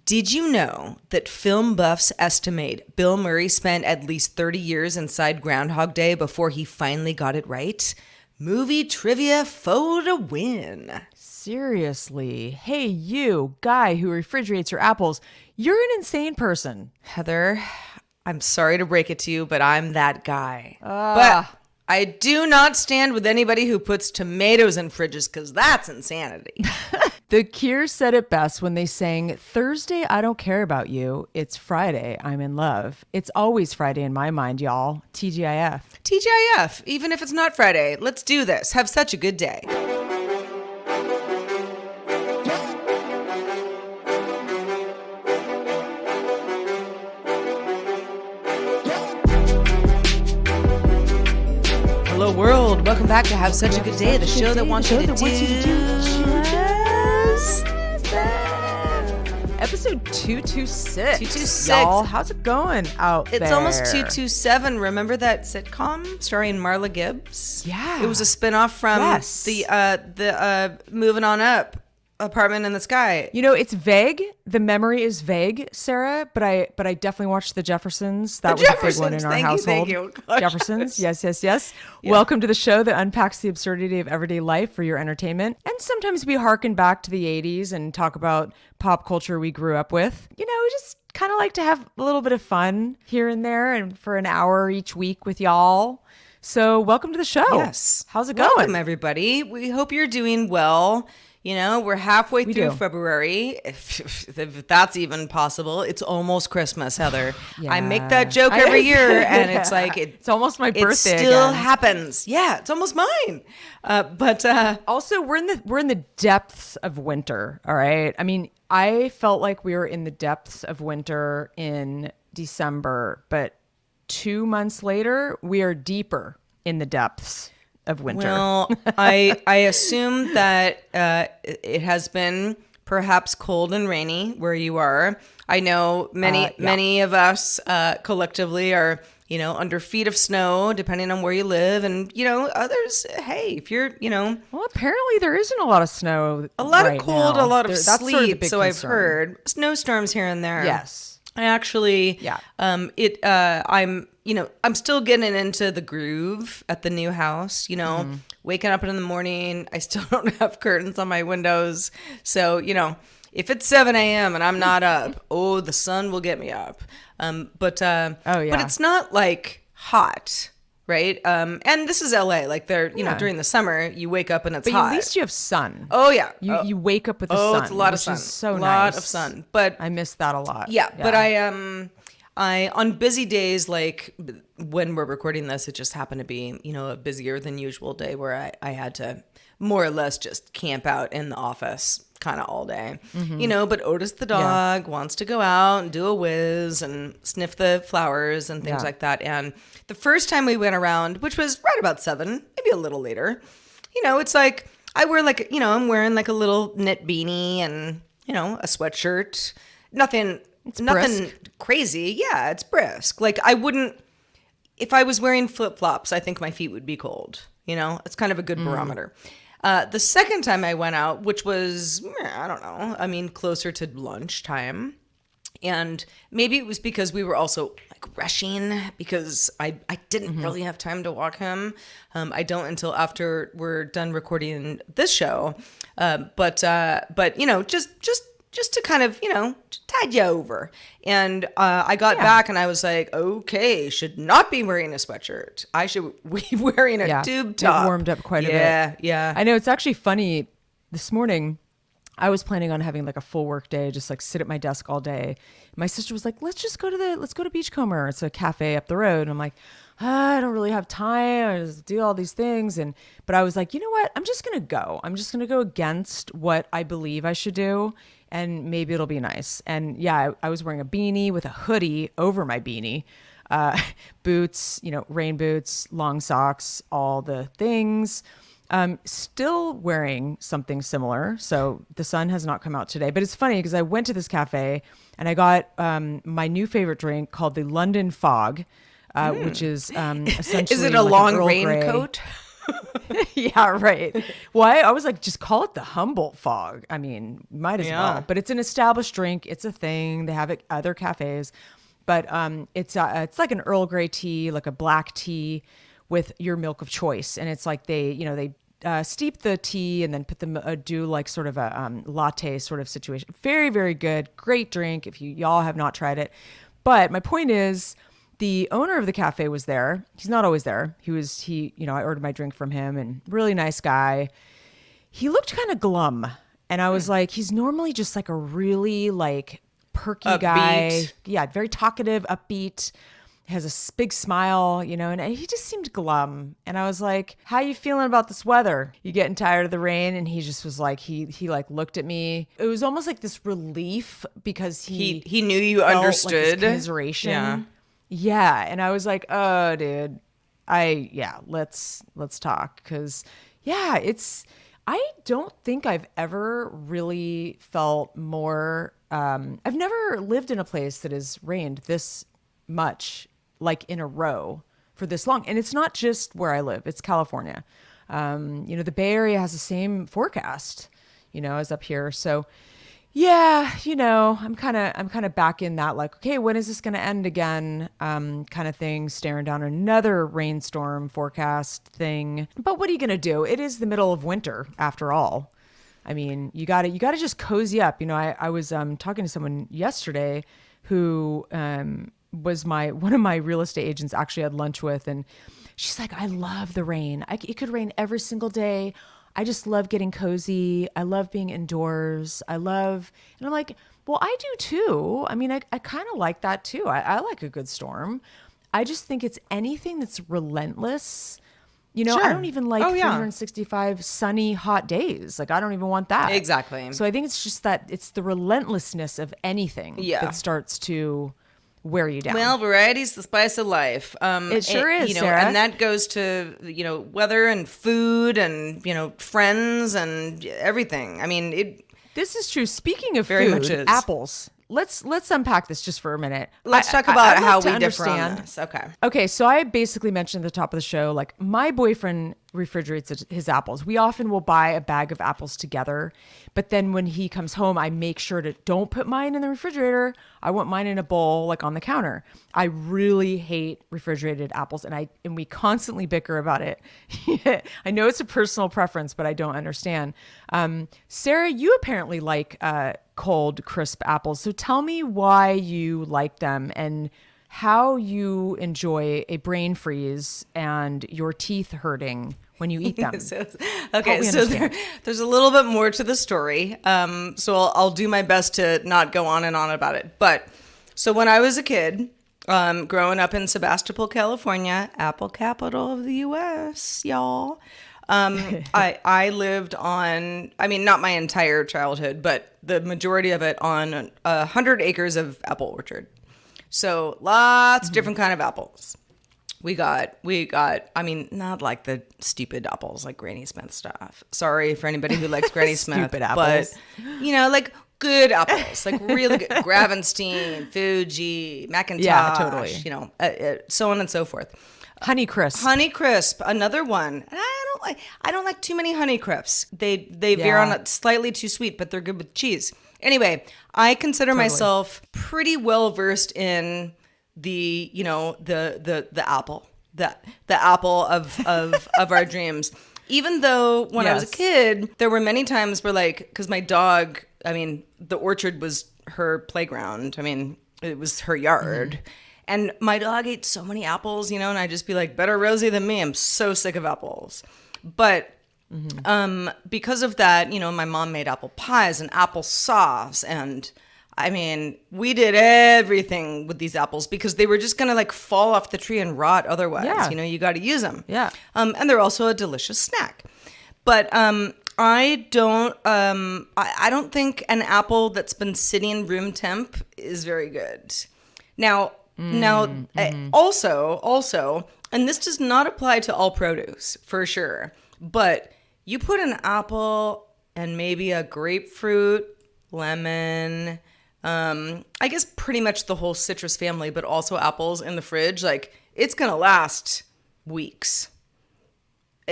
Did you know that film buffs estimate Bill Murray spent at least 30 years inside Groundhog Day before he finally got it right? Movie trivia foe to win. Seriously. Hey, you, guy who refrigerates your apples, you're an insane person. Heather, I'm sorry to break it to you, but I'm that guy. But I do not stand with anybody who puts tomatoes in fridges because that's insanity. The Cure said it best when they sang, Thursday, I don't care about you. It's Friday, I'm in love. It's always Friday in my mind, y'all. TGIF. TGIF, even if it's not Friday, let's do this. Have such a good day. Hello world, welcome back to Have Such a Good Day, the show that wants you to do just that. Episode 226. 226. Y'all, how's it going out there? It's almost 227. Remember that sitcom starring Marla Gibbs? Yeah. It was a spinoff from the Moving On Up, Apartment in the Sky. You know, it's vague. The memory is vague, Sarah, but I definitely watched The Jeffersons. That was a big one in our household. Thank you. Jeffersons, yes. Yeah. Welcome to the show that unpacks the absurdity of everyday life for your entertainment. And sometimes we harken back to the 80s and talk about pop culture we grew up with. You know, we just kind of like to have a little bit of fun here and there and for an hour each week with y'all. So welcome to the show. Yes. How's it going? Welcome, everybody. We hope you're doing well. You know, we're halfway through do. February, if that's even possible. It's almost Christmas, Heather. Yeah. I make that joke every year, and it's like it's almost my birthday. It still again. happens. Yeah, it's almost mine. But also, we're in the depths of winter. All right. I mean, I felt like we were in the depths of winter in December, but 2 months later, we are deeper in the depths of winter. Well, I assume that it has been perhaps cold and rainy where you are. I know many of us collectively are, you know, under feet of snow, depending on where you live, and you know, others. Hey, if you're, you know, well, apparently there isn't a lot of snow. a lot right of cold, now. a lot of That's sleep. sort of the big So I've concern. heard snowstorms here and there. Yes. I actually, I'm still getting into the groove at the new house, you know, waking up in the morning. I still don't have curtains on my windows. So, you know, if it's 7 a.m. and I'm not up, the sun will get me up. But it's not like hot. Right. And this is LA. Like you know, during the summer, you wake up and it's hot. At least you have sun. Oh, yeah. You wake up with the sun. It's a lot of which sun. Is so nice. A lot of sun. But I miss that a lot. Yeah. But I on busy days, like when we're recording this, it just happened to be, you know, a busier than usual day where I had to more or less just camp out in the office kind of all day, you know, but Otis the dog wants to go out and do a whiz and sniff the flowers and things like that. And the first time we went around, which was right about 7, maybe a little later, you know, it's like I wear like, you know, I'm wearing like a little knit beanie and, you know, a sweatshirt, nothing crazy. Yeah, it's brisk. Like I wouldn't, if I was wearing flip-flops, I think my feet would be cold. You know, it's kind of a good barometer. The second time I went out, which was, I don't know, I mean, closer to lunchtime. And maybe it was because we were also like rushing because I didn't really have time to walk him. I don't until after we're done recording this show. But you know, just to kind of, you know, tide you over. And I got back and I was like, okay, should not be wearing a sweatshirt. I should be wearing a tube top. It warmed up quite a bit. Yeah. I know, it's actually funny. This morning, I was planning on having like a full work day, just like sit at my desk all day. My sister was like, let's go to Beachcomber. It's a cafe up the road. And I'm like, I don't really have time. I just do all these things. But I was like, you know what? I'm just going to go. I'm just going to go against what I believe I should do. And maybe it'll be nice. And yeah, I was wearing a beanie with a hoodie over my beanie, boots, you know, rain boots, long socks, all the things. Still wearing something similar. So the sun has not come out today, but it's funny because I went to this cafe and I got my new favorite drink called the London Fog, which is essentially Is it a like long Earl Grey. raincoat? Yeah, right. Well, I was like, just call it the Humboldt fog. I mean, might as Yeah. well. But it's an established drink. It's a thing. They have it at other cafes. But it's like an Earl Grey tea, like a black tea with your milk of choice. And it's like they steep the tea and then put them do like sort of a latte sort of situation. Very, very good. Great drink if y'all have not tried it. But my point is, the owner of the cafe was there. He's not always there. I ordered my drink from him, and really nice guy. He looked kind of glum, and I was like, he's normally just like a really like perky guy. Upbeat. Yeah, very talkative, upbeat, has a big smile, and he just seemed glum. And I was like, how you feeling about this weather? You getting tired of the rain? And he just was like, he like looked at me. It was almost like this relief because He knew you felt understood. like this commiseration. Yeah. Yeah, and I was like, "Oh, dude, let's talk." Because I don't think I've ever really felt more. I've never lived in a place that has rained this much, like in a row for this long, and it's not just where I live; it's California. The Bay Area has the same forecast, as up here, so. Yeah, I'm kind of back in that like, okay, when is this going to end again? Kind of thing, staring down another rainstorm forecast thing. But what are you going to do? It is the middle of winter after all. I mean, you got to just cozy up. I was talking to someone yesterday who was one of my real estate agents actually had lunch with, and she's like, I love the rain. It could rain every single day. I just love getting cozy. I love being indoors. And I'm like, well, I do too. I mean, I kind of like that too. I like a good storm. I just think it's anything that's relentless. Sure. I don't even like Oh, yeah. 365 sunny, hot days. Like, I don't even want that. Exactly. So I think it's just that it's the relentlessness of anything that starts to wear you down. Well, variety's the spice of life. It sure is, Sarah. And that goes to, weather and food and, friends and everything. I mean, This is true. Speaking of Very food, much is. apples. Let's unpack this just for a minute. let's talk about I'd like how to we differ on understand. this. Okay. Okay, so I basically mentioned at the top of the show, like my boyfriend refrigerates his apples. We often will buy a bag of apples together, but then when he comes home, I make sure to don't put mine in the refrigerator. I want mine in a bowl, like on the counter. I really hate refrigerated apples, and we constantly bicker about it. I know it's a personal preference, but I don't understand. Sarah, you apparently like cold, crisp apples. So tell me why you like them and how you enjoy a brain freeze and your teeth hurting when you eat them. Okay, so there's a little bit more to the story. So I'll do my best to not go on and on about it. But so when I was a kid, growing up in Sebastopol, California, apple capital of the U.S., y'all. I lived on, I mean, not my entire childhood, but the majority of it on 100 acres of apple orchard. So lots of different kind of apples. We got, I mean, not like the stupid apples, like Granny Smith stuff. Sorry for anybody who likes Granny Smith. Stupid apples. But, like good apples, like really good. Gravenstein, Fuji, McIntosh, Yeah, totally. So on and so forth. Honey Crisp. Honey Crisp, another one. And I don't like too many Honey Crisps. They veer on it slightly too sweet, but they're good with cheese. Anyway, I consider myself pretty well versed in the apple, the apple of our dreams. Even though when I was a kid, there were many times where because my dog, I mean, the orchard was her playground. I mean, it was her yard. Mm-hmm. And my dog ate so many apples, and I'd just be like, better Rosie than me. I'm so sick of apples. But because of that, my mom made apple pies and apple sauce. And I mean, we did everything with these apples because they were just going to fall off the tree and rot otherwise. Yeah. You got to use them. Yeah. And they're also a delicious snack. But I don't think an apple that's been sitting room temp is very good. Now, also, and this does not apply to all produce for sure, but you put an apple and maybe a grapefruit, lemon, I guess pretty much the whole citrus family, but also apples in the fridge, it's going to last weeks.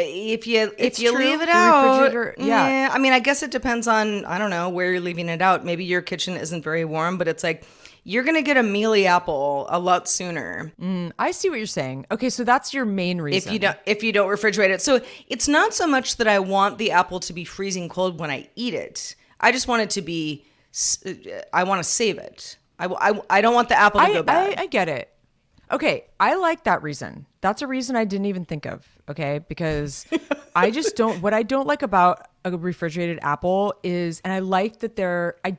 if you true. leave it The out, refrigerator- yeah. I mean, I guess it depends on, I don't know, where you're leaving it out. Maybe your kitchen isn't very warm, but it's like you're gonna get a mealy apple a lot sooner I see what you're saying. Okay, so that's your main reason. if you don't refrigerate it. So it's not so much that I want the apple to be freezing cold when I eat it. I just want it to be. I want to save it. I don't want the apple to go bad. I get it. Okay, I like that reason. That's a reason I didn't even think of. Okay, because I just don't. What I don't like about a refrigerated apple is, and I like that I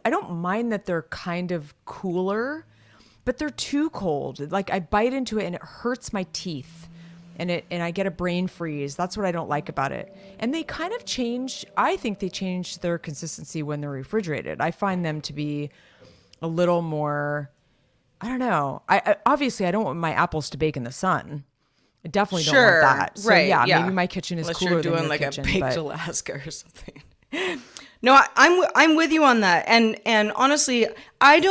don't mind that they're kind of cooler, but they're too cold. Like I bite into it and it hurts my teeth, and I get a brain freeze. That's what I don't like about it. And they kind of change. I think they change their consistency when they're refrigerated. I find them to be a little more. I don't know. I obviously I don't want my apples to bake in the sun. I definitely don't want that. So right, yeah, maybe my kitchen is unless cooler you're doing than your like kitchen, a baked but Alaska or something. No, I'm with you on that. And honestly, I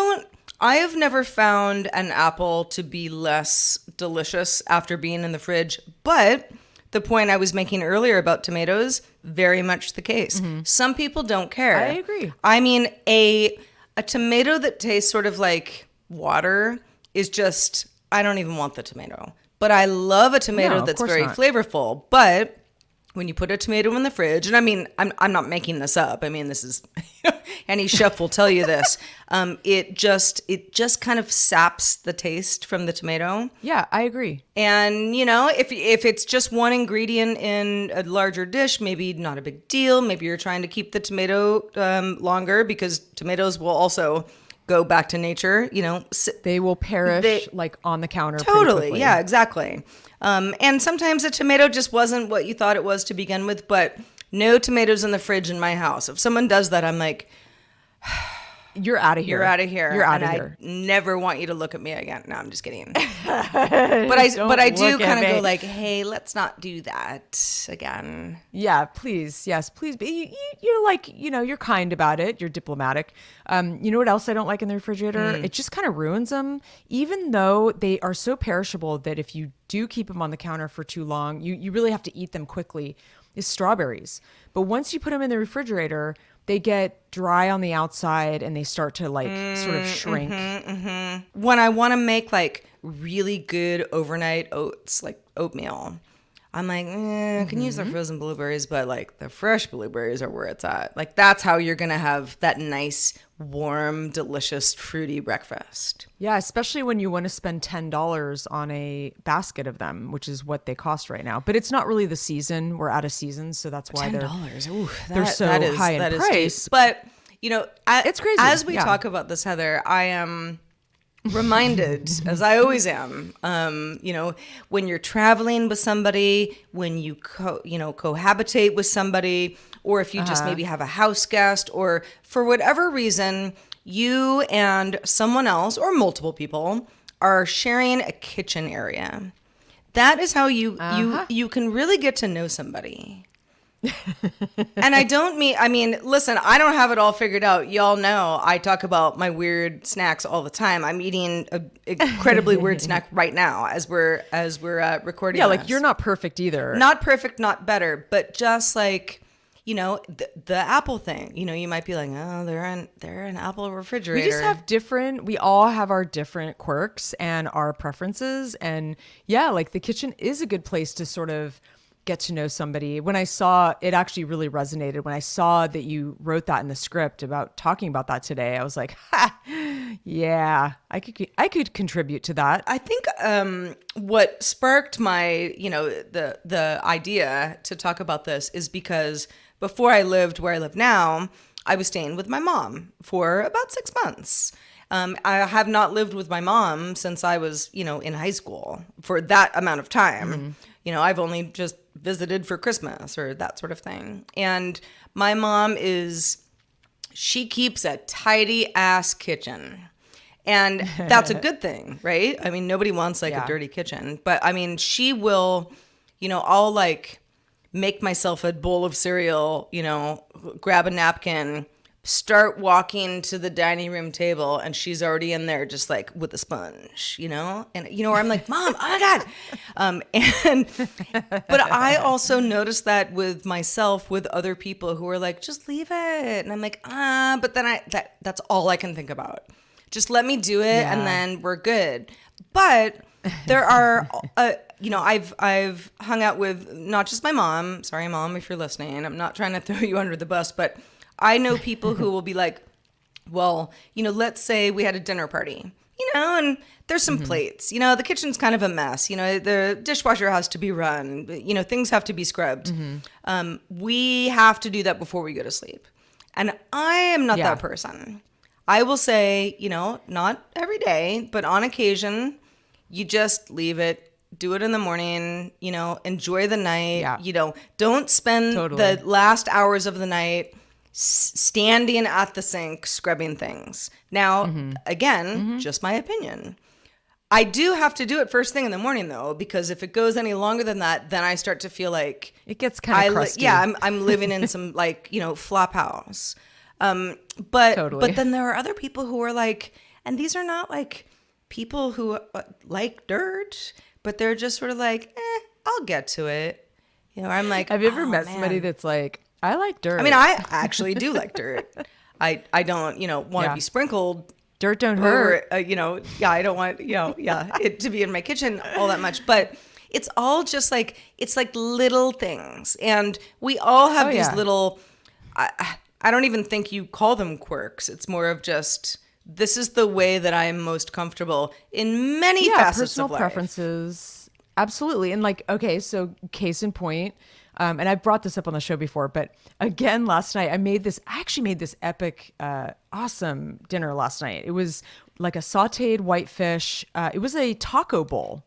have never found an apple to be less delicious after being in the fridge, but the point I was making earlier about tomatoes, very much the case. Some people don't care. I agree. I mean, a tomato that tastes sort of like water is just, I don't even want the tomato. But I love a tomato No, of that's course very not. flavorful. But when you put a tomato in the fridge, and I mean, I'm not making this up. I mean, this is any chef will tell you this. It just kind of saps the taste from the tomato. yeah, I agree. And if it's just one ingredient in a larger dish, maybe not a big deal. Maybe you're trying to keep the tomato longer because tomatoes will also go back to nature. They will perish like on the counter. pretty Totally. quickly. Yeah, exactly. And sometimes a tomato just wasn't what you thought it was to begin with, but no tomatoes in the fridge in my house. If someone does that, I'm like, You're out of here. you're out of here. You're out and of here. I never want you to look at me again. No, I'm just kidding. But I do look at kind of go me. like, hey, let's not do that again. Yeah, please. Yes, please. But you're like, you're kind about it. You're diplomatic. You know what else I don't like in the refrigerator? It just kind of ruins them, even though they are so perishable that if you do keep them on the counter for too long, you really have to eat them quickly, is strawberries. But once you put them in the refrigerator, they get dry on the outside and they start to like sort of shrink. When I want to make like really good overnight oats, like oatmeal, I'm like, can use the frozen blueberries, but like the fresh blueberries are where it's at. Like that's how you're going to have that nice, warm, delicious, fruity breakfast. Yeah, especially when you want to spend $10 on a basket of them, which is what they cost right now. But it's not really the season. We're out of season, so that's why $10. Ooh, they're so high in steep. price. But, It's crazy. As we Yeah. talk about this, Heather, I am reminded, as I always am, when you're traveling with somebody, when you cohabitate with somebody, or if you just maybe have a house guest, or for whatever reason, you and someone else or multiple people are sharing a kitchen area. That is how you can really get to know somebody. And I mean, listen, I don't have it all figured out. Y'all know I talk about my weird snacks all the time. I'm eating an incredibly weird snack right now as we're recording. Yeah, like this. you're not perfect either. Not perfect, not better, but just like, the apple thing. You might be like, oh, they're an apple refrigerator. We just have we all have our different quirks and our preferences. And yeah, like the kitchen is a good place to sort of get to know somebody. When I saw it actually really resonated. When I saw that you wrote that in the script about talking about that today, I was like, yeah, I could contribute to that. I think what sparked my, the idea to talk about this is because before I lived where I live now, I was staying with my mom for about 6 months. I have not lived with my mom since I was, in high school for that amount of time. I've only just visited for Christmas or that sort of thing. And my mom she keeps a tidy ass kitchen. And that's a good thing, right? I mean, nobody wants a dirty kitchen. But I mean, she will, I'll like make myself a bowl of cereal, grab a napkin, start walking to the dining room table and she's already in there just like with a sponge, and where I'm like, Mom, oh my God. And but I also noticed that with myself, with other people who are like, just leave it. And I'm like, but then that's all I can think about. Just let me do it and then we're good. But there are, I've hung out with not just my mom. Sorry, Mom, if you're listening. I'm not trying to throw you under the bus, but I know people who will be like, well, let's say we had a dinner party, and there's some plates, the kitchen's kind of a mess, the dishwasher has to be run, things have to be scrubbed. We have to do that before we go to sleep. And I am not that person. I will say, not every day, but on occasion, you just leave it, do it in the morning, enjoy the night, don't spend the last hours of the night standing at the sink scrubbing things. Now, again, just my opinion. I do have to do it first thing in the morning though, because if it goes any longer than that, then I start to feel like it gets kind of crusty. I'm living in some flop house. But then there are other people who are like, and these are not like people who like dirt, but they're just sort of like, I'll get to it. I'm like, have you ever met somebody that's like, I like dirt? I mean, I actually do like dirt. I don't, want to be sprinkled. Dirt don't hurt. I don't want, it to be in my kitchen all that much. But it's all just like, it's like little things. And we all have these little, I don't even think you call them quirks. It's more of just, this is the way that I am most comfortable in many facets of life. Personal preferences. Absolutely. And like, okay, so case in point, and I brought this up on the show before, but again, last night I actually made this epic, awesome dinner last night. It was like a sauteed white fish. It was a taco bowl.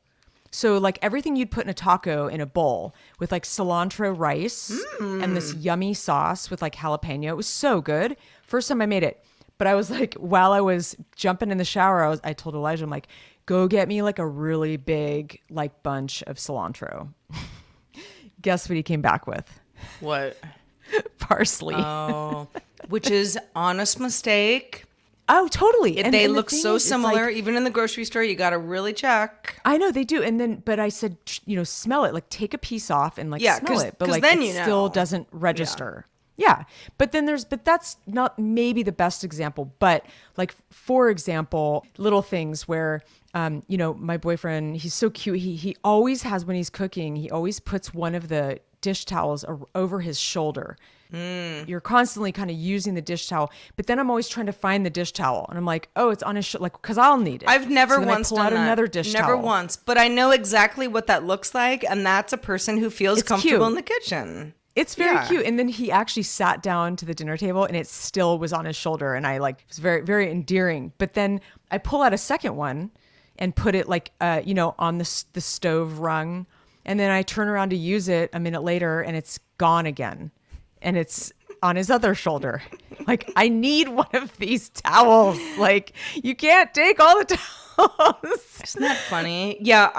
So like everything you'd put in a taco in a bowl with like cilantro rice and this yummy sauce with like jalapeno. It was so good. First time I made it. But I was like, while I was jumping in the shower, I told Elijah, I'm like, go get me like a really big like bunch of cilantro. Guess what he came back with? What? Parsley. Oh, which is honest mistake. Oh, totally. And they look so similar. Like, even in the grocery store, you got to really check. I know they do. And then, but I said, smell it. Like take a piece off and like smell it. But like then it still doesn't register. Yeah. But that's not maybe the best example. But like, for example, little things where, my boyfriend, he's so cute. He always has, when he's cooking, he always puts one of the dish towels over his shoulder. You're constantly kind of using the dish towel, but then I'm always trying to find the dish towel, and I'm like, oh, it's on his shoulder, like, because I'll need it. I've never so once pull done out that. Another dish never towel. once, but I know exactly what that looks like, and that's a person who feels comfortable cute. in the kitchen. It's very cute. And then he actually sat down to the dinner table and it still was on his shoulder. And it was very, very endearing. But then I pull out a second one and put it like, on the stove rung. And then I turn around to use it a minute later and it's gone again. And it's on his other shoulder. Like, I need one of these towels. Like, you can't take all the towels. Isn't that funny? Yeah,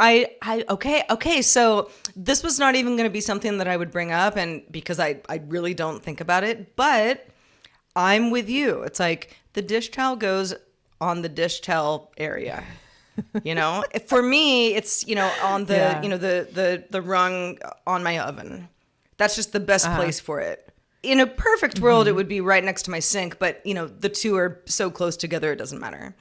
okay. So this was not even going to be something that I would bring up, and because I really don't think about it, but I'm with you. It's like the dish towel goes on the dish towel area. For me, it's on the the rung on my oven. That's just the best place for it. In a perfect world, it would be right next to my sink, but the two are so close together, it doesn't matter.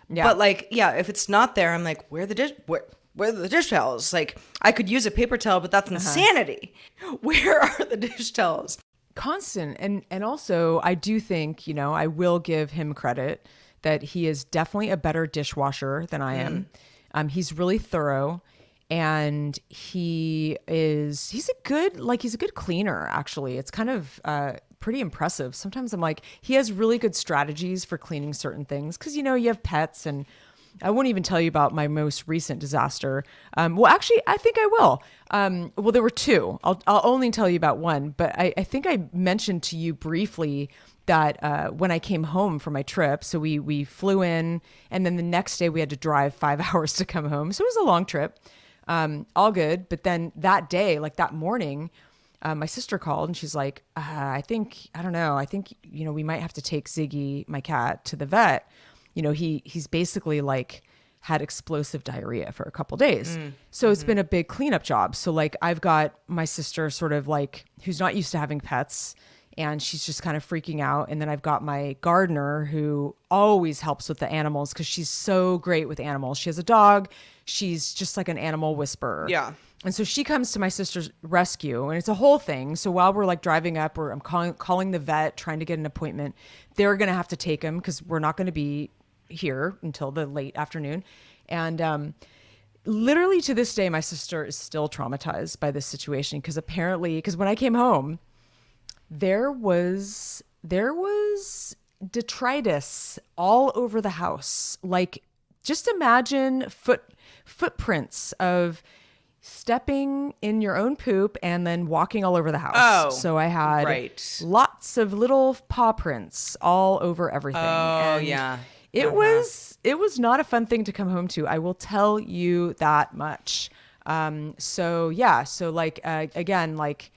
Yeah. But if it's not there, I'm like, where are the dish towels? Like, I could use a paper towel, but that's insanity. Where are the dish towels? Constant. And also, I do think, I will give him credit that he is definitely a better dishwasher than I am. He's really thorough. And he's a good cleaner, actually. It's kind of pretty impressive. Sometimes I'm like, he has really good strategies for cleaning certain things. Cause you have pets, and I won't even tell you about my most recent disaster. Well, actually, I think I will. Well, there were two. I'll only tell you about one, but I think I mentioned to you briefly that when I came home from my trip, so we flew in, and then the next day we had to drive 5 hours to come home. So it was a long trip. All good. But then that day, like that morning, my sister called and she's like, I don't know. I think, we might have to take Ziggy, my cat, to the vet. He's basically like had explosive diarrhea for a couple days. So it's been a big cleanup job. So like I've got my sister sort of like who's not used to having pets and she's just kind of freaking out. And then I've got my gardener who always helps with the animals because she's so great with animals. She has a dog. She's just like an animal whisperer. Yeah. And so she comes to my sister's rescue and it's a whole thing. So while we're like driving up or I'm calling the vet, trying to get an appointment, they're going to have to take him because we're not going to be here until the late afternoon. And literally to this day, my sister is still traumatized by this situation because when I came home, there was detritus all over the house. Like just imagine footprints of stepping in your own poop and then walking all over the house. Oh, so I had lots of little paw prints all over everything. Oh, and yeah. It was not a fun thing to come home to. I will tell you that much. So like, again, like,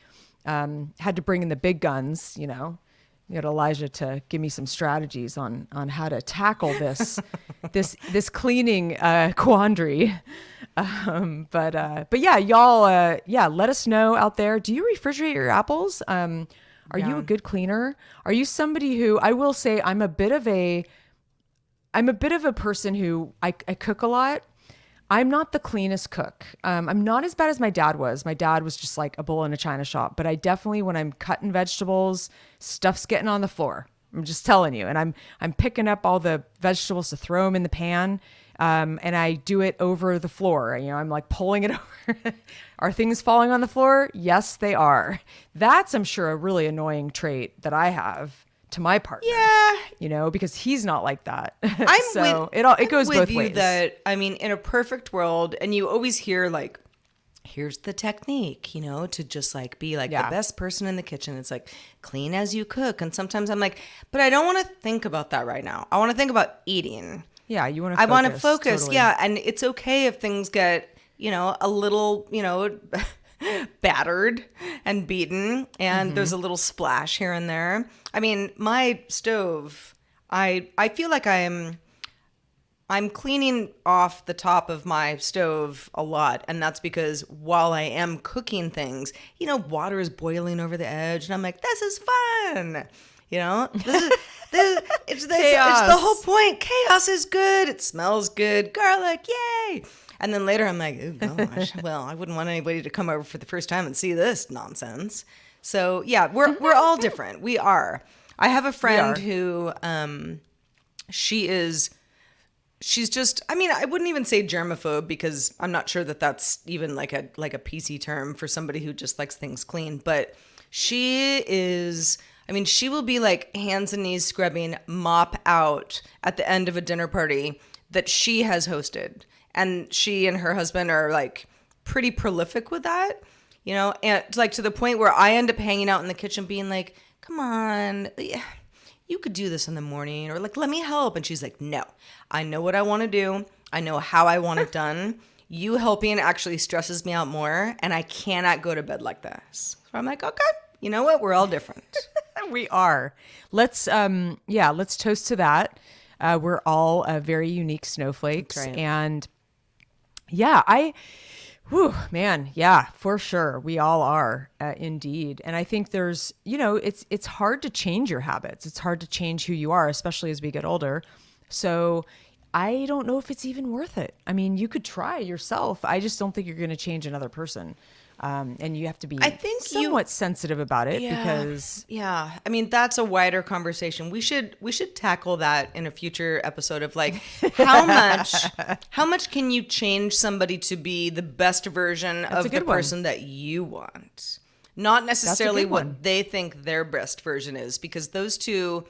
had to bring in the big guns, you got Elijah to give me some strategies on how to tackle this, this cleaning, quandary. But yeah, y'all, let us know out there. Do you refrigerate your apples? Are you a good cleaner? Are you somebody who, I will say I'm a bit of a person who I cook a lot. I'm not the cleanest cook. I'm not as bad as my dad was. My dad was just like a bull in a china shop, but I definitely, when I'm cutting vegetables, stuff's getting on the floor. I'm just telling you. And I'm picking up all the vegetables to throw them in the pan. And I do it over the floor. I'm like pulling it over. Are things falling on the floor? Yes, they are. That's, I'm sure, a really annoying trait that I have to my partner. Yeah. Because he's not like that. It goes both ways. That, I mean, in a perfect world, and you always hear like, here's the technique, to just like be like the best person in the kitchen. It's like clean as you cook. And sometimes I'm like, but I don't want to think about that right now. I want to think about eating. Yeah, you want to. I want to focus. Totally. Yeah, and it's okay if things get a little battered and beaten, and there's a little splash here and there. I mean, my stove. I feel like I'm cleaning off the top of my stove a lot, and that's because while I am cooking things, water is boiling over the edge, and I'm like, this is fun. It's the whole point. Chaos is good. It smells good. Garlic, yay! And then later I'm like, oh gosh, well, I wouldn't want anybody to come over for the first time and see this nonsense. So yeah, we're all different. We are. I have a friend who, she's just, I mean, I wouldn't even say germaphobe because I'm not sure that that's even like a PC term for somebody who just likes things clean, but she is. I mean, she will be like hands and knees scrubbing, mop out at the end of a dinner party that she has hosted. And she and her husband are like pretty prolific with that, and it's like to the point where I end up hanging out in the kitchen being like, come on, you could do this in the morning, or like, let me help. And she's like, no, I know what I want to do. I know how I want it done. You helping actually stresses me out more, and I cannot go to bed like this. So I'm like, okay, you know what? We're all different. We are. Let's toast to that. We're all very unique snowflakes. That's right. And for sure. We all are indeed. And I think there's, it's hard to change your habits. It's hard to change who you are, especially as we get older. So I don't know if it's even worth it. I mean, you could try yourself. I just don't think you're going to change another person. And you have to be somewhat sensitive about it because I mean, that's a wider conversation. We should tackle that in a future episode of like how much can you change somebody to be the best version of the person that you want? Not necessarily what they think their best version is, because those two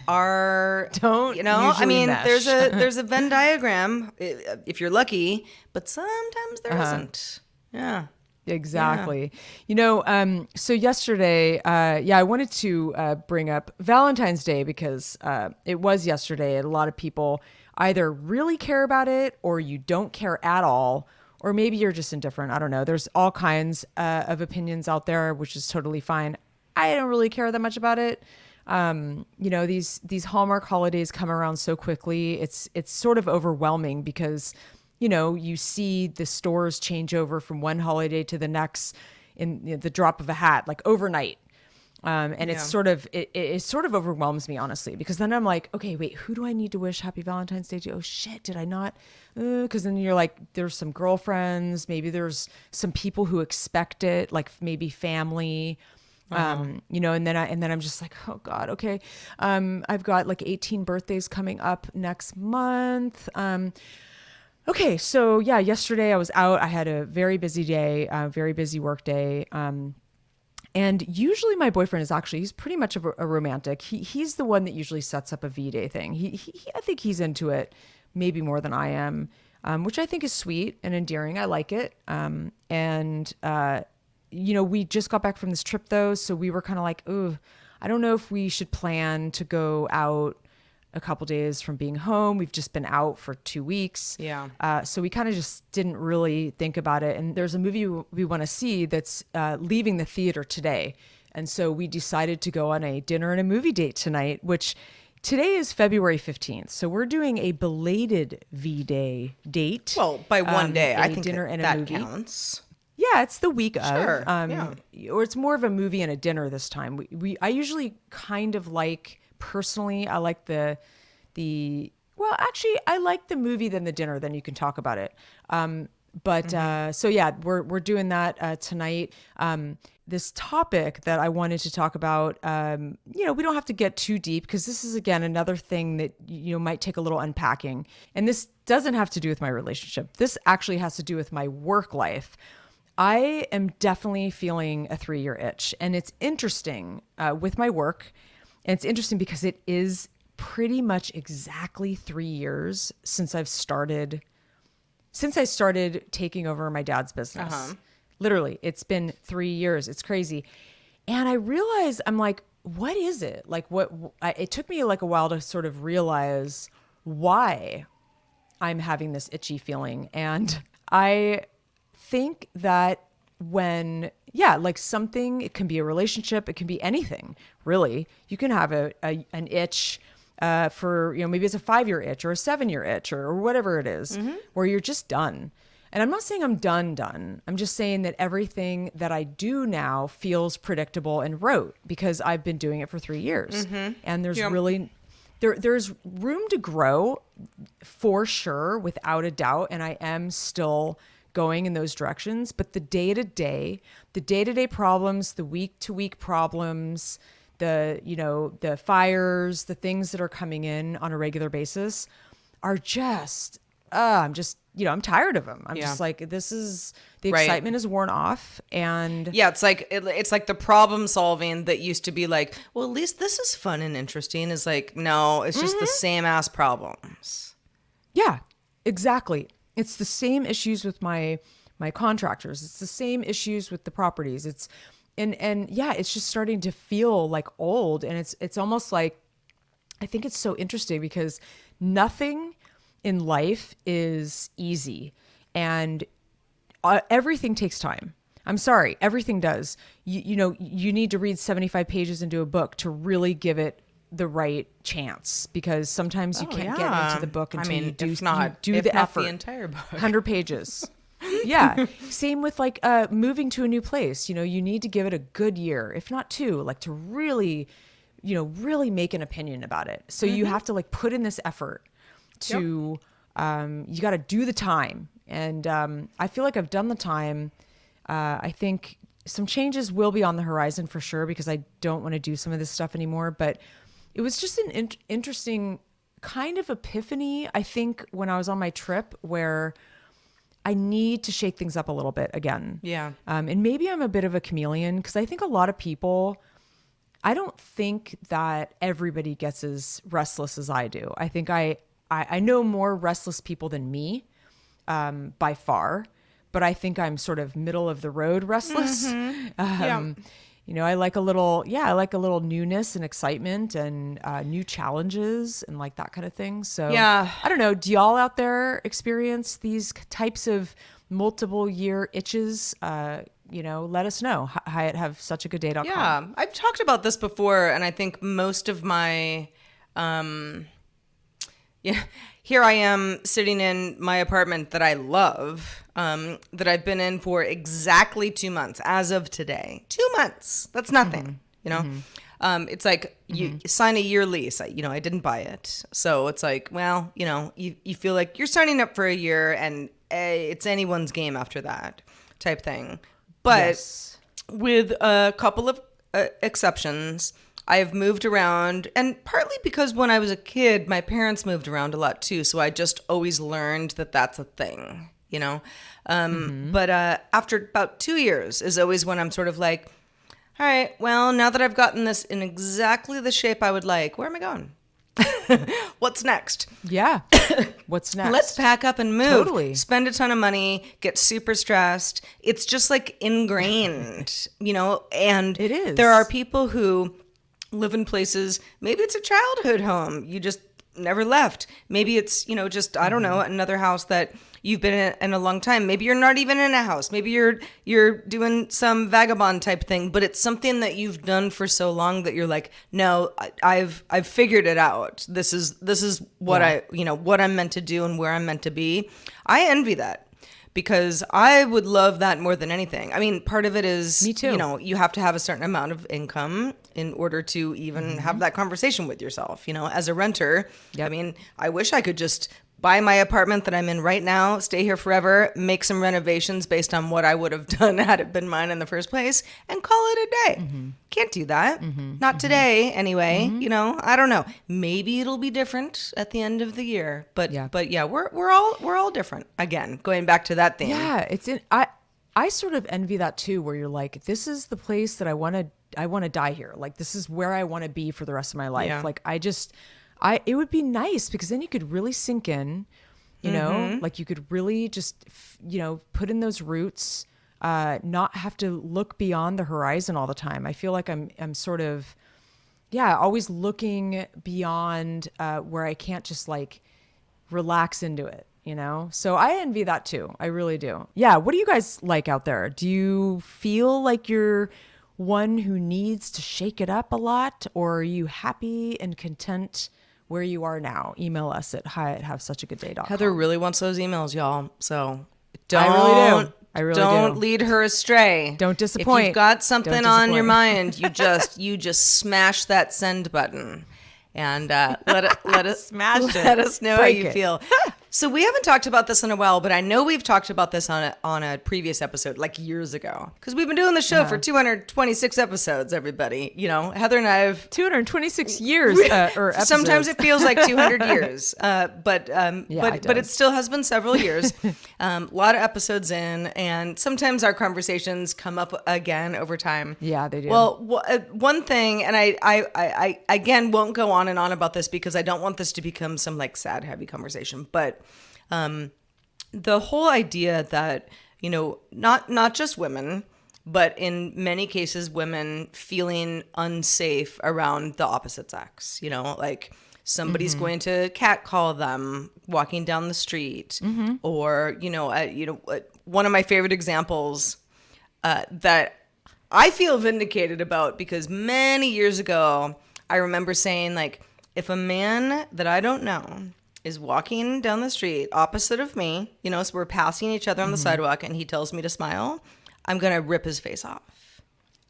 are I mean, mesh. there's a Venn diagram if you're lucky, but sometimes there isn't. Yeah. Exactly. So yesterday, I wanted to bring up Valentine's Day because it was yesterday, and a lot of people either really care about it or you don't care at all, or maybe you're just indifferent. I don't know. There's all kinds of opinions out there, which is totally fine. I don't really care that much about it. These Hallmark holidays come around so quickly. It's sort of overwhelming because, you see the stores change over from one holiday to the next in the drop of a hat, like overnight. And it's sort of, it sort of overwhelms me, honestly, because then I'm like, okay, wait, who do I need to wish happy Valentine's Day to? Oh shit, did I not? Cause then you're like, there's some girlfriends, maybe there's some people who expect it, like maybe family, and then I'm just like, oh God, okay. I've got like 18 birthdays coming up next month. Okay. So yeah, yesterday I was out, I had a very busy day, very busy work day. And usually my boyfriend is he's pretty much of a romantic. He's the one that usually sets up a V-Day thing. I think he's into it maybe more than I am, which I think is sweet and endearing. I like it. We just got back from this trip though. So we were kind of like, ooh, I don't know if we should plan to go out a couple days from being home. We've just been out for 2 weeks. Yeah. So we kind of just didn't really think about it. And there's a movie we want to see that's leaving the theater today. And so we decided to go on a dinner and a movie date tonight, which today is February 15th. So we're doing a belated V-Day date. Well, by one day, I think dinner and a that movie counts. Yeah, it's the week Sure, of, or it's more of a movie and a dinner this time. I usually kind of like, personally, I like well, actually, I like the movie than the dinner. Then you can talk about it. So yeah, we're doing that tonight. This topic that I wanted to talk about, we don't have to get too deep because this is again another thing that might take a little unpacking. And this doesn't have to do with my relationship. This actually has to do with my work life. I am definitely feeling a 3-year itch, and it's interesting with my work. And it's interesting because it is pretty much exactly 3 years since I started taking over my dad's business. Literally, it's been 3 years. It's crazy. And I realized, I'm like, what is it? Like it took me like a while to sort of realize why I'm having this itchy feeling. And I think that like something, it can be a relationship, it can be anything, really. You can have an itch for, maybe it's a 5-year itch or a 7-year itch or whatever it is, where you're just done. And I'm not saying I'm done. I'm just saying that everything that I do now feels predictable and rote because I've been doing it for 3 years. And there's really, there's room to grow for sure, without a doubt. And I am still going in those directions, but the day-to-day problems, the week-to-week problems, the fires, the things that are coming in on a regular basis are just, I'm tired of them. I'm just like, the excitement is worn off. And yeah, it's like the problem solving that used to be like, well, at least this is fun and interesting, is like, no, it's just the same ass problems. Yeah, exactly. It's the same issues with my contractors. It's the same issues with the properties. It's just starting to feel like old. And it's almost like, I think it's so interesting because nothing in life is easy, and everything takes time. I'm sorry, everything does. You need to read 75 pages into a book to really give it the right chance, because sometimes you can't get into the book until you do the effort. The entire book. 100 pages. Yeah. Same with like moving to a new place. You need to give it a good year, if not 2, like to really, really make an opinion about it. So you have to like put in this effort to, you got to do the time. And I feel like I've done the time. I think some changes will be on the horizon for sure, because I don't want to do some of this stuff anymore. But it was just an interesting kind of epiphany, I think, when I was on my trip, where I need to shake things up a little bit again. Yeah. And maybe I'm a bit of a chameleon, because I think a lot of people, I don't think that everybody gets as restless as I do. I think I know more restless people than me, by far, but I think I'm sort of middle of the road restless. I like a little newness and excitement and new challenges and like that kind of thing. So yeah, I don't know. Do y'all out there experience these types of multiple year itches, let us know. Hyatt have such a good day.com. Yeah, I've talked about this before, and I think most of my, here I am sitting in my apartment that I love, that I've been in for exactly 2 months as of today. 2 months. That's nothing, It's like you sign a year lease. I didn't buy it. So it's like, well, you feel like you're signing up for a year and it's anyone's game after that type thing. But with a couple of exceptions, I've moved around, and partly because when I was a kid, my parents moved around a lot too. So I just always learned that that's a thing, But after about 2 years is always when I'm sort of like, all right, well, now that I've gotten this in exactly the shape I would like, where am I going? What's next? Yeah. What's next? Let's pack up and move. Totally. Spend a ton of money, get super stressed. It's just like ingrained, and It is. There are people who live in places, maybe it's a childhood home. You just never left. Maybe it's, just, I don't know, another house that you've been in a long time. Maybe you're not even in a house. Maybe you're doing some vagabond type thing, but it's something that you've done for so long that you're like, no, I've figured it out. This is what what I'm meant to do and where I'm meant to be. I envy that. Because I would love that more than anything. I mean, part of it is, Me too. You have to have a certain amount of income in order to even have that conversation with yourself. As a renter, Yep. I mean, I wish I could just buy my apartment that I'm in right now, stay here forever, make some renovations based on what I would have done had it been mine in the first place, and call it a day. Can't do that. Not today, anyway. I don't know. Maybe it'll be different at the end of the year. But yeah, we're all different. Again, going back to that theme. Yeah, I sort of envy that too, where you're like, this is the place that I want to die here. Like, this is where I want to be for the rest of my life. Yeah. Like, it would be nice because then you could really sink in, like you could really just, put in those roots, not have to look beyond the horizon all the time. I feel like I'm sort of, always looking beyond, where I can't just like relax into it. So I envy that too. I really do. Yeah. What do you guys like out there? Do you feel like you're one who needs to shake it up a lot, or are you happy and content where you are now? Email us at hi@havesuchagoodday.com. Heather really wants those emails, y'all. So I really don't do. lead her astray. Don't disappoint. If you've got something Don't on your disappoint. mind, you just smash that send button, and let us Smash it. let us know Break how you it. feel. So we haven't talked about this in a while, but I know we've talked about this on a previous episode, like years ago, because we've been doing the show for 226 episodes. Everybody, Heather and I have 226 years or episodes. Sometimes it feels like 200 years, but it it does. still has been several years. A lot of episodes in, and sometimes our conversations come up again over time. Yeah, they do. Well, one thing, and I again won't go on and on about this because I don't want this to become some like sad, heavy conversation, but the whole idea that not just women, but in many cases, women feeling unsafe around the opposite sex, like somebody's going to catcall them walking down the street, or, one of my favorite examples that I feel vindicated about, because many years ago, I remember saying, like, if a man that I don't know is walking down the street opposite of me, so we're passing each other on the sidewalk, and he tells me to smile, I'm going to rip his face off.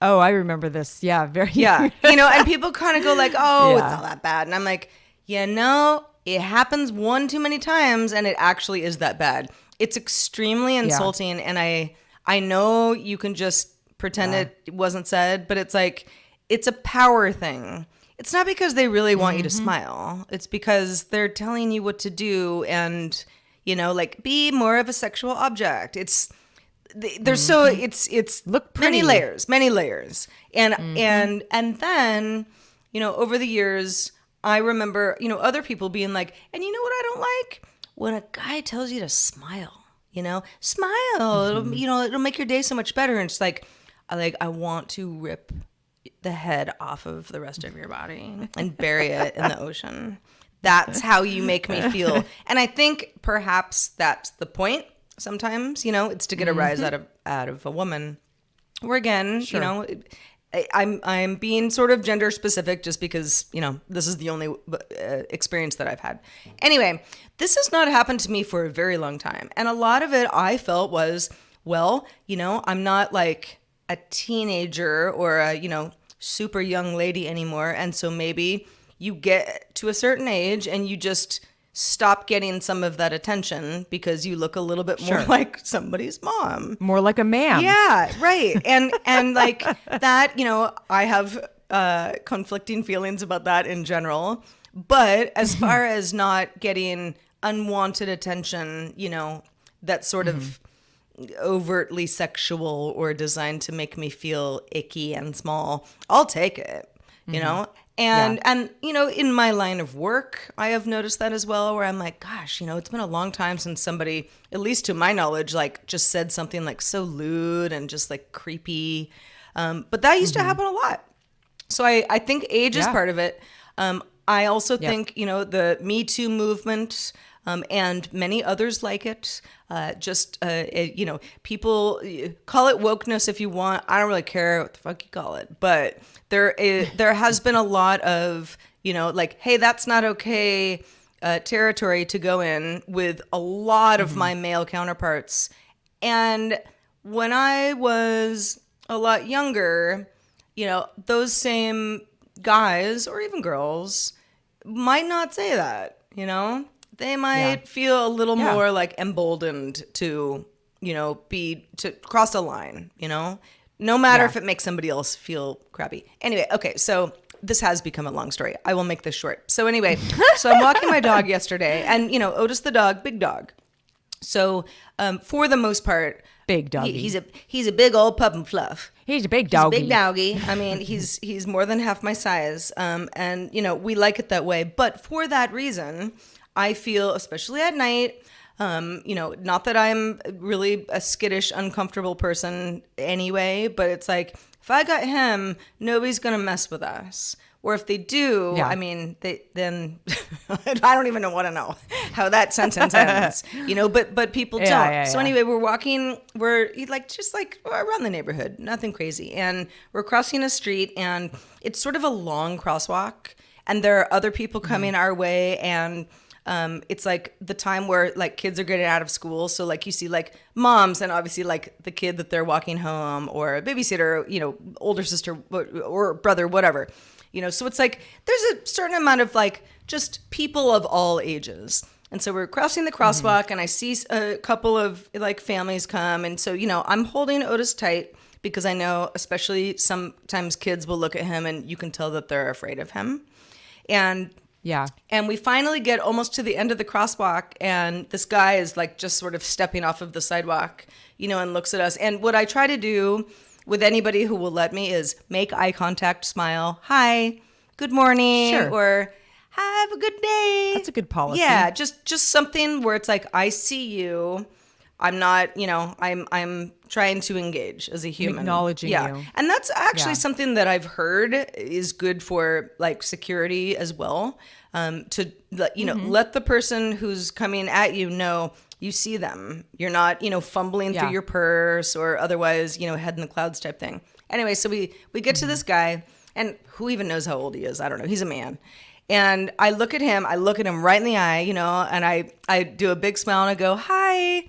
Oh, I remember this. Yeah, very. Yeah. And people kind of go like, oh, Yeah. it's not that bad. And I'm like, it happens one too many times, and it actually is that bad. It's extremely insulting. And I know you can just pretend it wasn't said, but it's like, it's a power thing. It's not because they really want you to smile. It's because they're telling you what to do and, like, be more of a sexual object. It's Look pretty. many layers. And then, over the years, I remember, other people being like, and you know what I don't like? When a guy tells you to smile, smile, it'll make your day so much better. And it's like, I want to rip the head off of the rest of your body and bury it in the ocean. That's how you make me feel. And I think perhaps that's the point. sometimes, it's to get a rise out of a woman. Or again, Sure. I'm being sort of gender specific just because, this is the only experience that I've had. Anyway, this has not happened to me for a very long time. And a lot of it I felt was, well, I'm not like a teenager or a, super young lady anymore. And so maybe you get to a certain age and you just stop getting some of that attention because you look a little bit more like somebody's mom. More like a man. Yeah, right. And like that, I have conflicting feelings about that in general. But as far as not getting unwanted attention, that sort of overtly sexual or designed to make me feel icky and small, I'll take it, And in my line of work, I have noticed that as well, where I'm like, gosh, it's been a long time since somebody, at least to my knowledge, like just said something like so lewd and just like creepy. But that used to happen a lot. So I think age is part of it. I also think, the Me Too movement, and many others like it. People call it wokeness if you want. I don't really care what the fuck you call it, but there has been a lot of, like, hey, that's not okay territory to go in with a lot of my male counterparts. And when I was a lot younger, those same guys or even girls might not say that, They might feel a little more like emboldened to, to cross a line, no matter if it makes somebody else feel crappy. Anyway, okay, so this has become a long story. I will make this short. So anyway, so I'm walking my dog yesterday and, Otis the dog, big dog. So for the most part, Big doggy. He's a big old pup and fluff. He's a big doggy. He's a big doggy. I mean, he's more than half my size. And, we like it that way. But for that reason, I feel, especially at night, not that I'm really a skittish, uncomfortable person anyway, but it's like, if I got him, nobody's going to mess with us. Or if they do, I mean, then I don't even want to know how that sentence ends, but people don't. Yeah. So anyway, we're just around the neighborhood, nothing crazy. And we're crossing a street and it's sort of a long crosswalk and there are other people coming our way and it's like the time where like kids are getting out of school. So like you see like moms and obviously like the kid that they're walking home or a babysitter, older sister or brother, whatever. So it's like there's a certain amount of like just people of all ages. And so we're crossing the crosswalk and I see a couple of like families come. And so, I'm holding Otis tight because I know especially sometimes kids will look at him and you can tell that they're afraid of him. And we finally get almost to the end of the crosswalk and this guy is like just sort of stepping off of the sidewalk, and looks at us. And what I try to do with anybody who will let me is make eye contact, smile, hi, good morning, or have a good day. That's a good policy. Yeah, just something where it's like, I see you. I'm not, I'm trying to engage as a human. Acknowledging you. And that's actually something that I've heard is good for like security as well. To let the person who's coming at you know you see them. You're not, fumbling through your purse or otherwise, head in the clouds type thing. Anyway, so we get to this guy and who even knows how old he is? I don't know. He's a man. And I look at him right in the eye, and I do a big smile and I go, hi.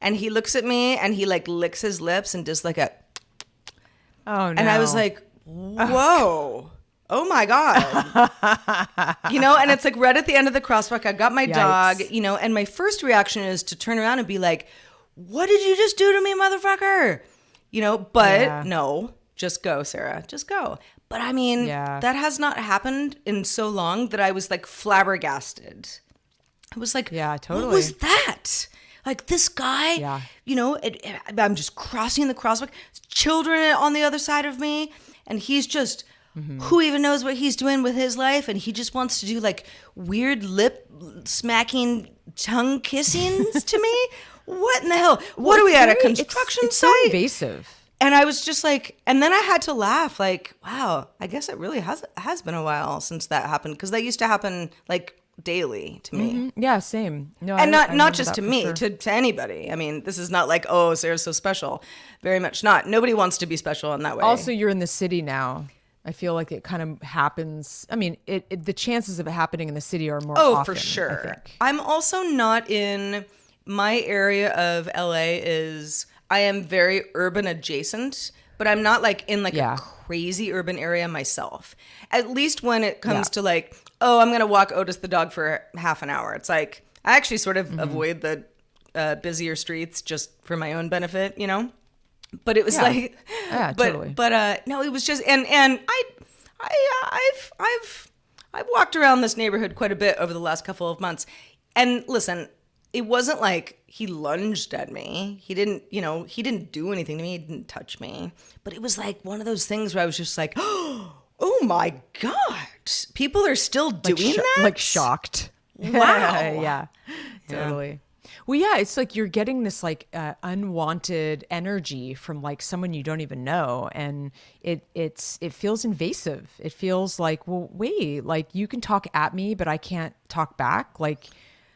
And he looks at me and he like licks his lips and does like a, oh no. And I was like, whoa. Oh my God. And it's like right at the end of the crosswalk, I got my dog, and my first reaction is to turn around and be like, what did you just do to me, motherfucker? But no, just go, Sarah, just go. But I mean, that has not happened in so long that I was like flabbergasted. I was like, totally. What was that? Like this guy, I'm just crossing the crosswalk, children on the other side of me, and he's just, who even knows what he's doing with his life? And he just wants to do like weird lip smacking, tongue kissings to me. What in the hell? What are we at a construction it's site? So invasive. And I was just like, and then I had to laugh like, wow, I guess it really has been a while since that happened. Because that used to happen like daily to me. Yeah, same. No, And I not remember just that to for me, sure. to anybody. I mean, this is not like, oh, Sarah's so special. Very much not. Nobody wants to be special in that way. Also, you're in the city now. I feel like it kind of happens. I mean, the chances of it happening in the city are more oh, often, for I sure. think. I'm also not in my area of LA is I am very urban adjacent, but I'm not like in like Yeah. a crazy urban area myself. At least when it comes Yeah. to like, oh, I'm gonna walk Otis the dog for half an hour. It's like I actually sort of avoid the busier streets just for my own benefit, you know. But it was Yeah. like, Yeah, but totally. no, it was just and I've walked around this neighborhood quite a bit over the last couple of months, and listen, it wasn't like he lunged at me. He didn't, he didn't do anything to me. He didn't touch me. But it was like one of those things where I was just like, oh my god, people are still doing that, Like shocked. Wow. Yeah, totally. Well, yeah, it's like you're getting this like unwanted energy from like someone you don't even know, and it feels invasive. It feels like, well, wait, like you can talk at me, but I can't talk back. Like,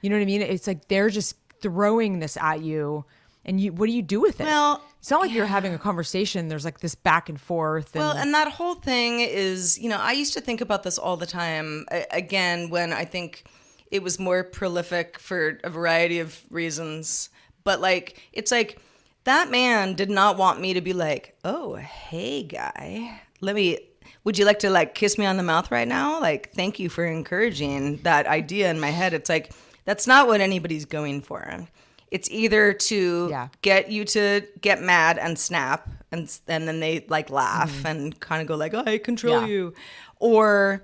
you know what I mean? It's like they're just throwing this at you, and what do you do with it? Well, it's not like you're having a conversation. There's like this back and forth. Well, and that whole thing is, I used to think about this all the time. Again, when I think it was more prolific for a variety of reasons. But like, it's like that man did not want me to be like, oh, hey, guy, would you like to like kiss me on the mouth right now? Like, thank you for encouraging that idea in my head. It's like, that's not what anybody's going for. It's either to get you to get mad and snap, and then they like laugh and kind of go like, oh, I control you, or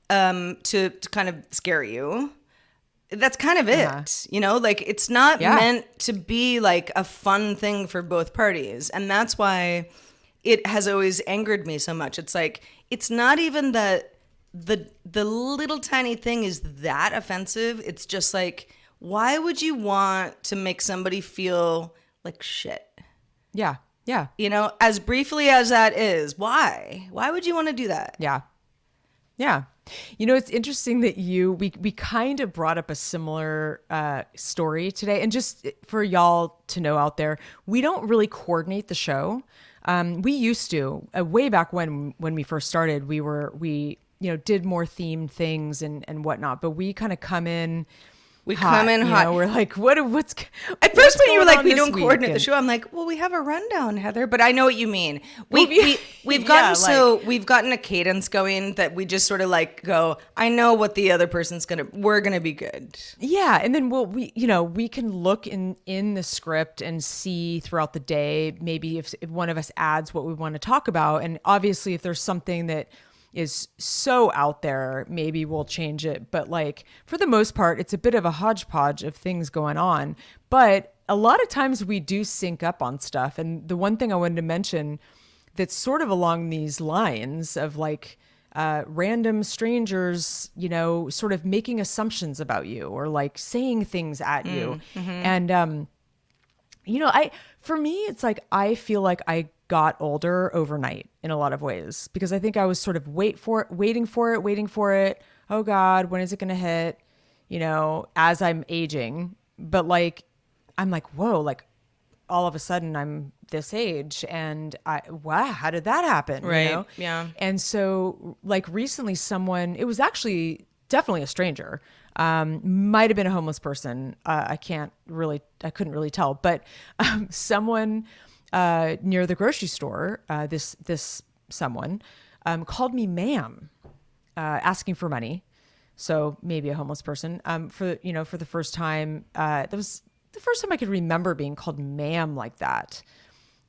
to kind of scare you. That's kind of it, like it's not meant to be like a fun thing for both parties. And that's why it has always angered me so much. It's like, it's not even that the little tiny thing is that offensive. It's just like, why would you want to make somebody feel like shit? Yeah. Yeah. As briefly as that is, why would you want to do that? Yeah. Yeah. It's interesting that we kind of brought up a similar story today. And just for y'all to know out there, we don't really coordinate the show. We used to, way back when we first started, we did more themed things and whatnot. But we kind of come in. We come in hot. We're like, what's at first when you were like, we don't week? coordinate the show, I'm like, well, we have a rundown, Heather. But I know what you mean. We've gotten we've gotten a cadence going that we just sort of like go, I know what the other person's we're gonna be good. Yeah, and then we can look in the script and see throughout the day maybe if one of us adds what we want to talk about, and obviously if there's something that is so out there, maybe we'll change it. But like for the most part, it's a bit of a hodgepodge of things going on. But a lot of times we do sync up on stuff. And the one thing I wanted to mention that's sort of along these lines of like random strangers, sort of making assumptions about you or like saying things at you. And, for me, it's like, I feel like I got older overnight in a lot of ways because I think I was sort of waiting for it. Oh God, when is it going to hit? As I'm aging, but like, I'm like, whoa, like all of a sudden I'm this age and wow, how did that happen? Right. Yeah. And so like recently it was actually definitely a stranger. Might've been a homeless person. I couldn't really tell, but someone near the grocery store, this someone called me ma'am, asking for money. So maybe a homeless person. For the first time, that was the first time I could remember being called ma'am like that.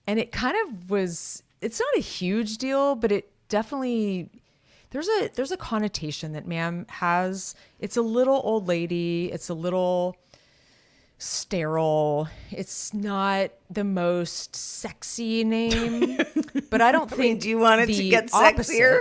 And it kind of was. It's not a huge deal, but it definitely. There's a connotation that ma'am has. It's a little old lady. It's a little sterile. It's not the most sexy name, but I don't think. Do you want it to get sexier?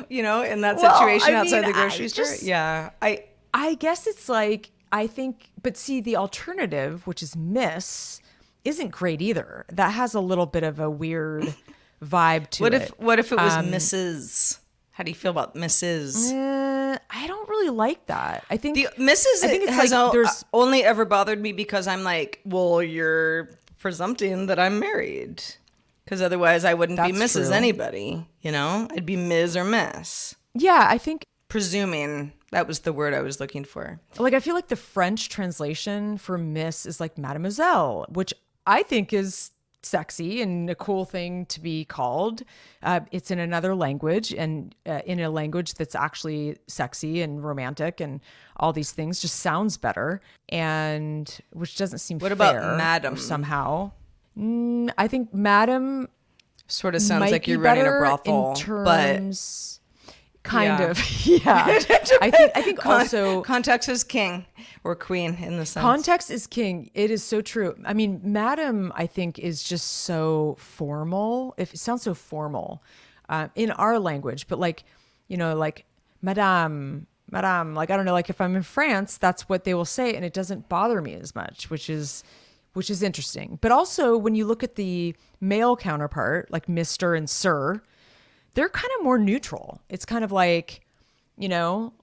In that situation outside the grocery store. Yeah, I guess it's like I think, but see, the alternative, which is Miss, isn't great either. That has a little bit of a weird vibe to it. What if it was Mrs.? How do you feel about Mrs.? I don't really like that. I think The Mrs. I think it's has like there's only ever bothered me because I'm like, well, you're presumpting that I'm married. Because otherwise I wouldn't be That's Mrs. true. anybody, you know? I'd be Ms. or Miss. yeah, I think Presuming, that was the word I was looking for. like I feel like the French translation for Miss is like Mademoiselle, which I think is sexy and a cool thing to be called. It's in another language and in a language that's actually sexy and romantic and all these things just sounds better, and which doesn't seem What about fair Madam? somehow. I think Madam Sort of sounds might like be you're running a better brothel, in but terms, kind Yeah. of. Yeah. I think also context is king or queen in the sense. context is king. It is so true. I mean, Madam, I think, is just so formal. If it sounds so formal in our language, but like, you know, like Madame, Madame. Like I don't know. Like if I'm in France, that's what they will say, and it doesn't bother me as much, which is interesting. But also, when you look at the male counterpart, like Mr. and Sir, they're kind of more neutral. It's kind of like, you know,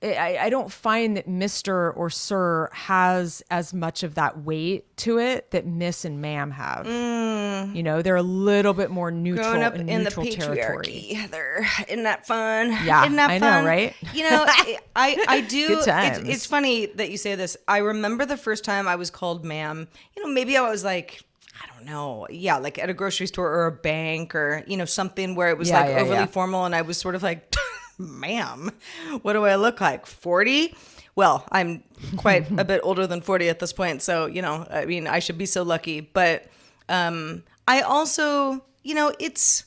I don't find that Mr. or Sir has as much of that weight to it that Miss and Ma'am have. You know, they're a little bit more neutral Growing up in in the neutral territory. patriarchy, Heather. Isn't that fun? Yeah, Isn't that I know, fun? right? You know, I do. Good times. It's funny that you say this. I remember the first time I was called ma'am. You know, maybe I was like, I don't know. Yeah, like at a grocery store or a bank or, you know, something where it was Yeah, like yeah, overly yeah. formal. And I was sort of like, ma'am, what do I look like? 40? Well, I'm quite a bit older than 40 at this point. So, you know, I mean, I should be so lucky. But I also, you know, it's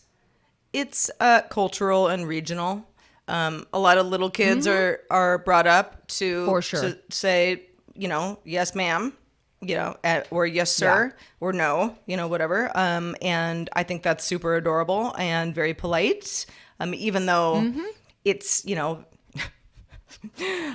cultural and regional. A lot of little kids are brought up to, For sure. to say, you know, yes, ma'am, you know, or yes, sir, or no, you know, whatever. And I think that's super adorable and very polite. Even though it's, you know,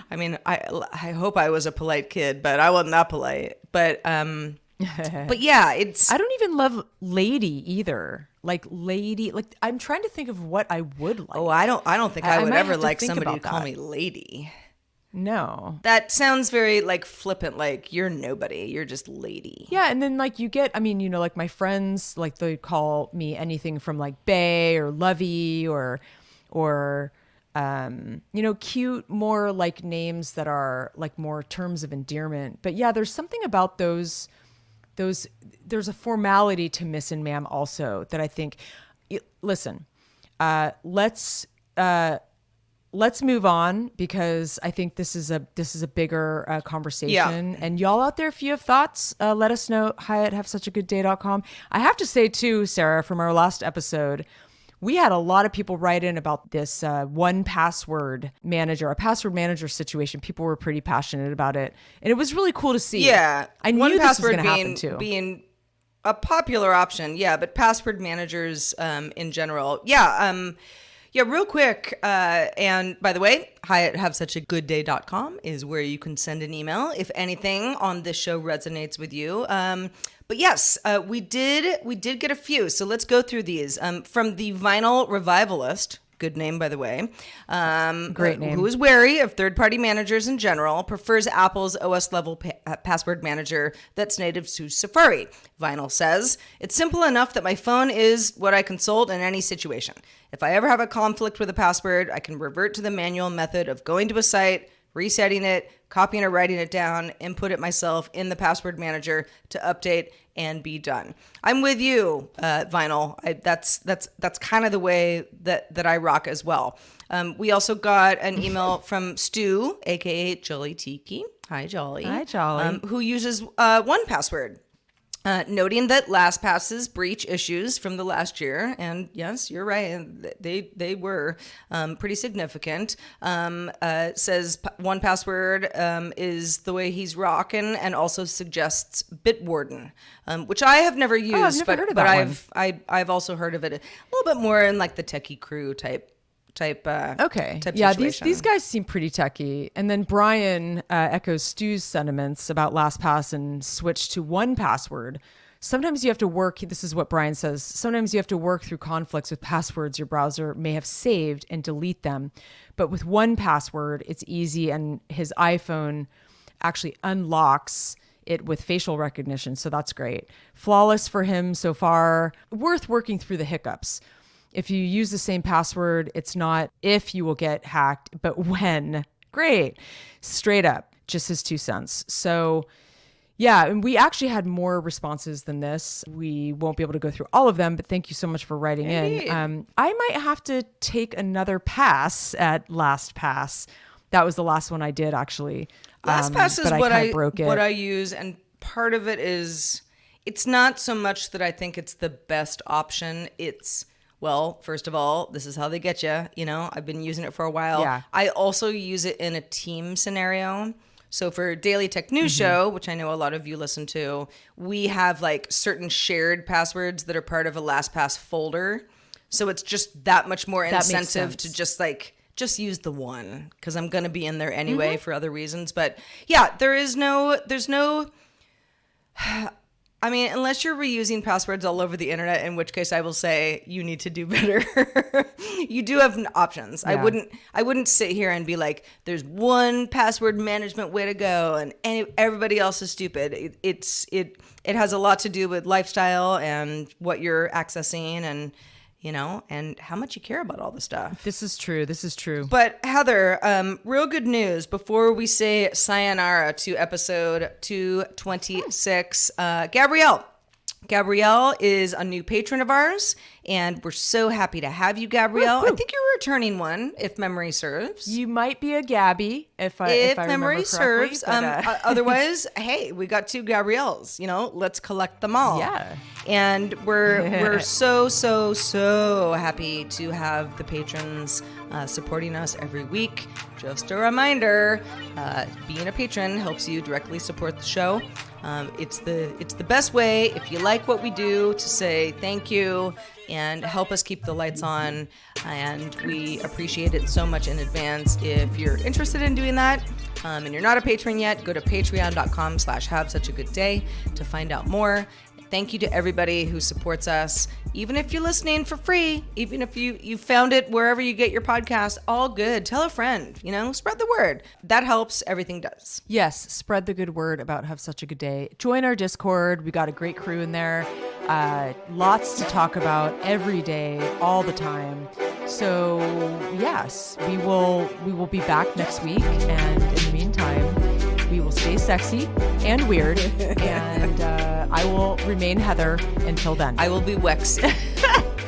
I mean, I hope I was a polite kid, but I wasn't that polite. But yeah, it's I don't even love lady either. Like lady, like I'm trying to think of what I would like. I don't think I would might ever have to like think somebody to about call that. me lady. No. That sounds very like flippant, like you're nobody, you're just lady. Yeah, and then like you get, I mean, you know, like my friends, like they call me anything from like bae or lovey or you know, cute, more like names that are like more terms of endearment. But yeah, there's something about those there's a formality to Miss and Ma'am also that I think listen, let's move on because I think this is a bigger conversation. And y'all out there, if you have thoughts, let us know. Hi at havessuchagoodday.com. I have to say too, Sarah, from our last episode, we had a lot of people write in about this one password manager, a password manager situation. People were pretty passionate about it, and it was really cool to see. Yeah, I knew one this was password going to happen too. being a popular option. Yeah, but password managers in general. Yeah. Yeah, real quick. And by the way, hi at havessuchagoodday.com is where you can send an email if anything on this show resonates with you. But yes, we did get a few. So let's go through these. From the Vinyl Revivalist, good name, by the way. Great name. Who is wary of third-party managers in general, prefers Apple's OS-level password manager that's native to Safari. Vinyl says, it's simple enough that my phone is what I consult in any situation. If I ever have a conflict with a password, I can revert to the manual method of going to a site, resetting it, copying or writing it down, input it myself in the password manager to update and be done. I'm with you, Vinyl. That's kind of the way that I rock as well. We also got an email from Stu, aka Jolly Tiki. Hi, Jolly. Hi, Jolly. Who uses 1Password. Noting that LastPass's breach issues from the last year, and yes, you're right, they were pretty significant. Says 1Password is the way he's rocking, and also suggests Bitwarden, which I have never used, I've never heard of but that I've also heard of it a little bit more in like the techie crew type. Okay. Type Yeah, situation. these guys seem pretty techy. And then Brian echoes Stu's sentiments about LastPass and switched to 1Password, Sometimes you have to work, this is what Brian says, sometimes you have to work through conflicts with passwords your browser may have saved and delete them. But with one password, it's easy, and his iPhone actually unlocks it with facial recognition. So that's great. Flawless for him so far. Worth working through the hiccups. If you use the same password, it's not if you will get hacked, but when. Great. Straight up. Just his 2 cents. So yeah, and we actually had more responses than this. We won't be able to go through all of them, but thank you so much for writing in. I might have to take another pass at LastPass. That was the last one I did, actually. LastPass is but what what I use, and part of it is it's not so much that I think it's the best option. It's, well, first of all, this is how they get you. You know, I've been using it for a while. Yeah. I also use it in a team scenario. So for Daily Tech News Show, which I know a lot of you listen to, we have like certain shared passwords that are part of a LastPass folder. So it's just that much more incentive to just use the one, because I'm going to be in there anyway for other reasons. But yeah, there's no, I mean, unless you're reusing passwords all over the internet, in which case I will say you need to do better. You do have options. Yeah. I wouldn't sit here and be like, there's one password management way to go and everybody else is stupid. It has a lot to do with lifestyle and what you're accessing and, you know, and how much you care about all the stuff. This is true. But Heather, real good news before we say sayonara to episode 226. Gabrielle is a new patron of ours, and we're so happy to have you, Gabrielle. Woo-hoo. I think you're returning one, if memory serves. You might be a Gabby if I memory serves. But, otherwise, hey, we got 2 Gabrielles. You know, let's collect them all. Yeah. And we're so happy to have the patrons supporting us every week. Just a reminder, being a patron helps you directly support the show. It's the best way, if you like what we do, to say thank you and help us keep the lights on. And we appreciate it so much in advance. If you're interested in doing that and you're not a patron yet, go to patreon.com/havesuchagoodday to find out more. Thank you to everybody who supports us. Even if you're listening for free, even if you found it wherever you get your podcast, all good. Tell a friend, you know, spread the word. That helps. Everything does. Yes, spread the good word about Have Such a Good Day. Join our Discord. We got a great crew in there. Lots to talk about every day, all the time. So yes, we will be back next week. And in the meantime, we will stay sexy and weird. And I will remain Heather until then. I will be Wexy.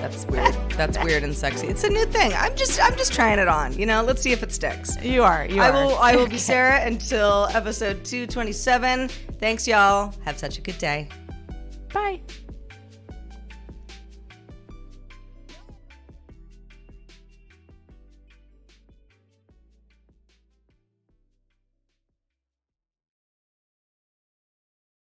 That's weird. That's weird and sexy. It's a new thing. I'm just trying it on. You know, let's see if it sticks. You are. I will be Sarah until episode 227. Thanks, y'all. Have such a good day. Bye.